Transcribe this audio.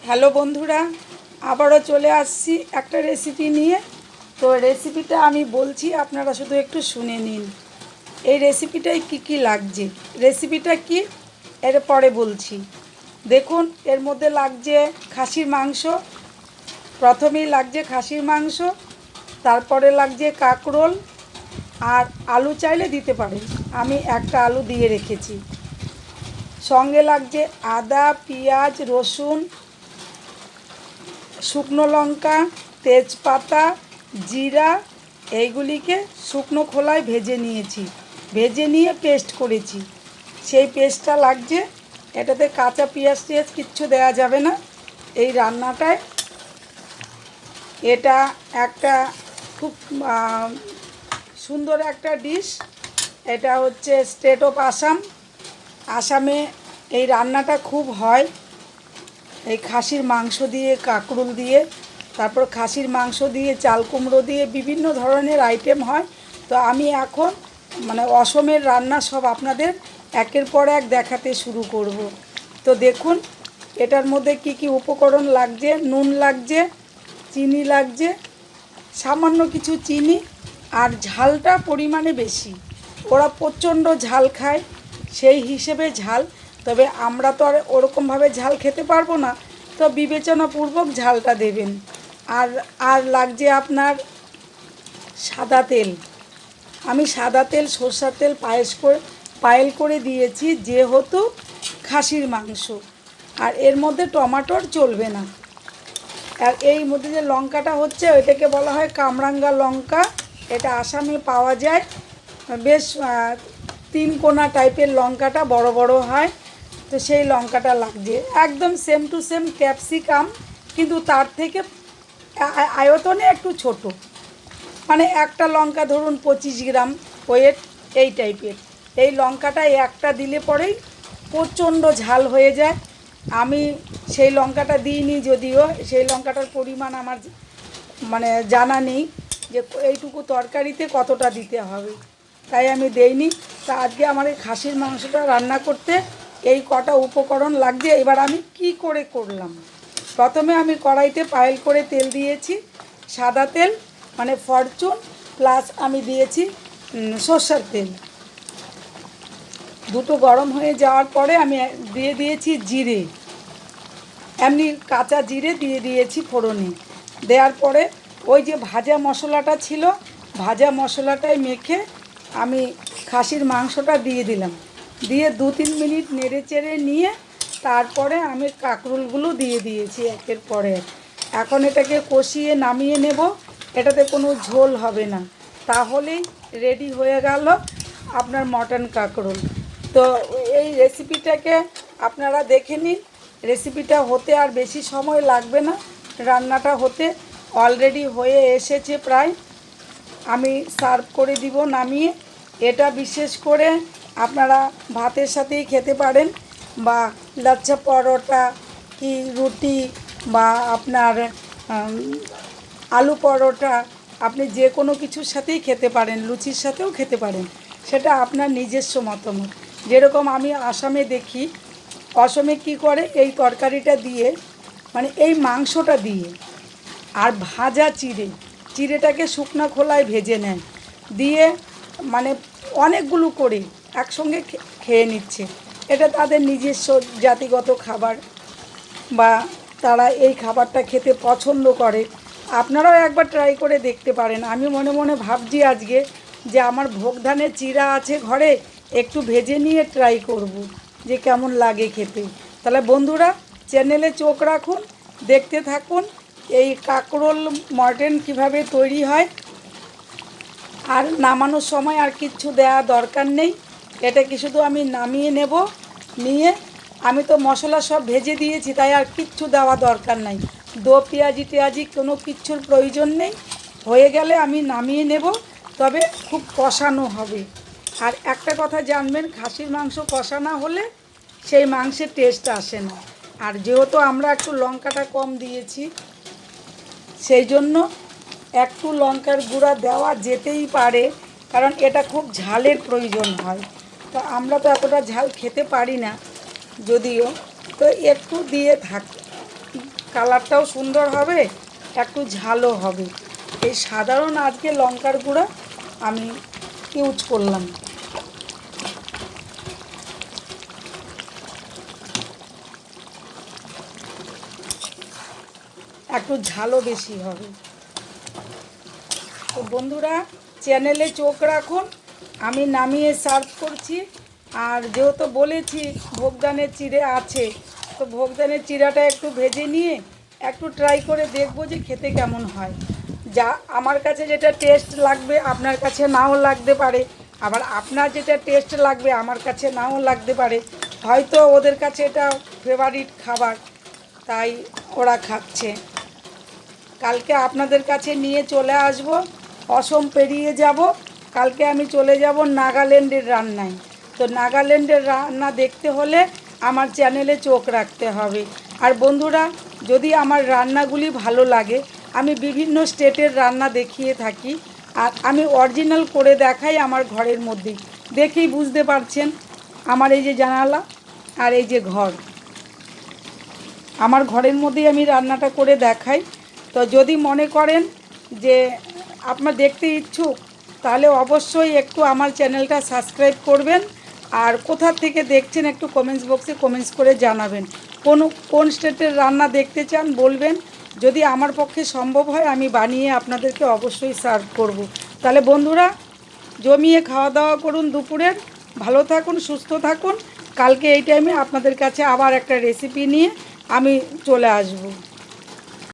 Hello বন্ধুরা, আবারও চলে আসছি একটা রেসিপি নিয়ে। তো রেসিপিটা আমি বলছি, আপনারা শুধু একটু শুনে নিন। এই রেসিপিটায় কি লাগছে, রেসিপিটা কি এর পরে বলছি। দেখুন, এর মধ্যে লাগছে খাসির মাংস। প্রথমেই লাগছে খাসির মাংস, তারপরে লাগছে কাঁকরোল, আর আলু চাইলে দিতে পারেন, আমি একটা আলু দিয়ে রেখেছি। সঙ্গে লাগছে আদা, পেঁয়াজ, রসুন, শুকনো লঙ্কা, তেজপাতা, জিরা। এইগুলিকে শুকনো খোলায় ভেজে নিয়েছি, ভেজে নিয়ে পেস্ট করেছি। সেই পেস্টটা লাগছে। এটাতে কাঁচা পেঁয়াজ টিয়াজ কিচ্ছু দেওয়া যাবে না এই রান্নাটায়। এটা একটা খুব সুন্দর একটা ডিশ। এটা হচ্ছে স্টেট অফ আসাম। আসামে এই রান্নাটা খুব হয়। এই খাসির মাংস দিয়ে, কাঁকরোল দিয়ে, তারপর খাসির মাংস দিয়ে, চাল কুমড়ো দিয়ে বিভিন্ন ধরনের আইটেম হয়। তো আমি এখন অসমের রান্না সব আপনাদের একের পর এক দেখাতে শুরু করব। তো দেখুন, এটার মধ্যে কি উপকরণ লাগছে। নুন লাগছে, চিনি লাগছে, সামান্য কিছু চিনি, আর ঝালটা পরিমাণে বেশি। ওরা প্রচণ্ড ঝাল খায়, সেই হিসেবে ঝাল। তবে আমরা তো আর ওরকমভাবে ঝাল খেতে পারবো না, তো বিবেচনাপূর্বক ঝালটা দেবেন। আর আর লাগছে আপনার সাদা তেল। আমি সাদা তেল, সরষের তেল পায়েল করে দিয়েছি, যেহেতু খাসির মাংস। আর এর মধ্যে টমাটোর চলবে না। আর এই মধ্যে যে লঙ্কাটা হচ্ছে, ওইটাকে বলা হয় কামরাঙ্গা লঙ্কা। এটা আসামে পাওয়া যায়। বেশ তিন কোনা টাইপের লঙ্কাটা, বড় বড় হয়। তো সেই লঙ্কাটা লাগছে। একদম সেম টু সেম ক্যাপসিকাম, কিন্তু তার থেকে আয়তনে একটু ছোট। একটা লঙ্কা ধরুন 25 গ্রাম ওয়েট, এই টাইপের। এই লঙ্কাটা একটা দিলে পরেই প্রচণ্ড ঝাল হয়ে যায়। আমি সেই লঙ্কাটা দিইনি, যদিও সেই লঙ্কাটার পরিমাণ আমার জানা নেই যে এইটুকু তরকারিতে কতটা দিতে হবে, তাই আমি দেইনি। তা আজকে আমার এই খাসির মাংসটা রান্না করতে এই কটা উপকরণ লাগছে। এবার আমি কি করে করলাম। প্রথমে আমি কড়াইতে পায়েল করে তেল দিয়েছি, সাদা তেল, ফরচুন, প্লাস আমি দিয়েছি সর্ষের তেল। দুটো গরম হয়ে যাওয়ার পরে আমি দিয়ে দিয়েছি জিরে, এমনি কাঁচা জিরে দিয়ে দিয়েছি ফোড়নে। দেওয়ার পরে ওই যে ভাজা মশলাটা ছিল, ভাজা মশলাটায় মেখে আমি খাসির মাংসটা দিয়ে দিলাম। দিয়ে 2-3 মিনিট নেড়ে চেড়ে নিয়ে তারপরে আমি কাঁকরোলগুলো দিয়ে দিয়েছি একের পরে এক। এখন এটাকে কষিয়ে নামিয়ে নেব। এটাতে কোনো ঝোল হবে না, তাহলেই রেডি হয়ে গেল আপনার মটন কাঁকরোল। তো এই রেসিপিটাকে আপনারা দেখে নিন। রেসিপিটা হতে আর বেশি সময় লাগবে না, রান্নাটা হতে অলরেডি হয়ে এসেছে প্রায়। আমি সার্ভ করে দিব নামিয়ে। এটা বিশেষ করে আপনারা ভাতের সাথেই খেতে পারেন, বা লাচ্ছা পরোটা, কি রুটি, বা আপনার আলু পরোটা, আপনি যে কোনো কিছুর সাথেই খেতে পারেন, লুচির সাথেও খেতে পারেন। সেটা আপনার নিজস্ব মতামত। যেরকম আমি আসামে দেখি, অসমে কি করে, এই তরকারিটা দিয়ে, এই মাংসটা দিয়ে, আর ভাজা চিড়েটাকে শুকনো খোলায় ভেজে নেন, দিয়ে অনেকগুলো করে একসঙ্গে খেয়ে নিচ্ছে। এটা তাদের নিজস্ব জাতিগত খাবার, বা তারা এই খাবারটা খেতে পছন্দ করে। আপনারাও একবার ট্রাই করে দেখতে পারেন। আমি মনে মনে ভাবছি আজকে যে আমার ভোগ ধানের চিড়া আছে ঘরে, একটু ভেজে নিয়ে ট্রাই করব যে কেমন লাগে খেতে। তাহলে বন্ধুরা, চ্যানেলে চোখ রাখুন, দেখতে থাকুন এই কাঁকরোল মটন কিভাবে তৈরি হয়। আর নামানোর সময় আর কিচ্ছু দেওয়া দরকার নেই। এটাকে শুধু আমি নামিয়ে নেব। নিয়ে আমি তো মশলা সব ভেজে দিয়েছি, তাই আর কিচ্ছু দেওয়া দরকার নাই। পেঁয়াজি টেয়াজি কোনো কিচ্ছুর প্রয়োজন নেই। হয়ে গেলে আমি নামিয়ে নেব। তবে খুব কষানো হবে। আর একটা কথা জানবেন, খাসির মাংস কষা না হলে সেই মাংসের টেস্ট আসে না। আর যেহেতু আমরা একটু লঙ্কাটা কম দিয়েছি, সেই জন্য একটু লঙ্কার গুঁড়া দেওয়া যেতেই পারে, কারণ এটা খুব ঝালের প্রয়োজন হয়। তো আমরা তো এতটা ঝাল খেতে পারি না যদিও, তো একটু দিয়ে থাকি। কালারটাও সুন্দর হবে, একটু ঝালও হবে। এই সাধারণ আজকে লঙ্কার গুঁড়া আমি ইউজ করলাম। একটু ঝালও বেশি হবে। তো বন্ধুরা, চ্যানেলে চোখ রাখুন, আমি নামিয়ে সার্ভ করছি। আর যেহেতু বলেছি ভোগদানের চিড়ে আছে, তো ভোগদানের চিড়াটা একটু ভেজে নিয়ে একটু ট্রাই করে দেখবো যে খেতে কেমন হয়। যা আমার কাছে যেটা টেস্ট লাগবে আপনার কাছে নাও লাগতে পারে, আবার আপনার যেটা টেস্ট লাগবে আমার কাছে নাও লাগতে পারে। হয়তো ওদের কাছে এটা ফেভারিট খাবার, তাই ওরা খাচ্ছে। কালকে আপনাদের কাছে নিয়ে চলে আসব, অসম পেরিয়ে যাব, কালকে আমি চলে যাব নাগাল্যান্ডের রান্নায়। তো নাগাল্যান্ডের রান্না দেখতে হলে আমার চ্যানেলে চোখ রাখতে হবে। আর বন্ধুরা, যদি আমার রান্নাগুলি ভালো লাগে, আমি বিভিন্ন স্টেটের রান্না দেখিয়ে থাকি, আর আমি অরিজিনাল করে দেখাই আমার ঘরের মধ্যেই। দেখেই বুঝতে পারছেন আমার এই যে জানালা আর এই যে ঘর, আমার ঘরের মধ্যেই আমি রান্নাটা করে দেখাই। তো যদি মনে করেন যে আপনার দেখতে ইচ্ছুক, তাহলে অবশ্যই একটু আমার চ্যানেলটা সাবস্ক্রাইব করবেন। আর কোথা থেকে দেখছেন একটু কমেন্টস বক্সে কমেন্টস করে জানাবেন। কোন স্টেটের রান্না দেখতে চান বলবেন, যদি আমার পক্ষে সম্ভব হয় আমি বানিয়ে আপনাদেরকে অবশ্যই সার্ভ করব। তাহলে বন্ধুরা, জমিয়ে খাওয়া দাওয়া করুন দুপুরের, ভালো থাকুন, সুস্থ থাকুন। কালকে এই টাইমে আপনাদের কাছে আবার একটা রেসিপি নিয়ে আমি চলে আসব।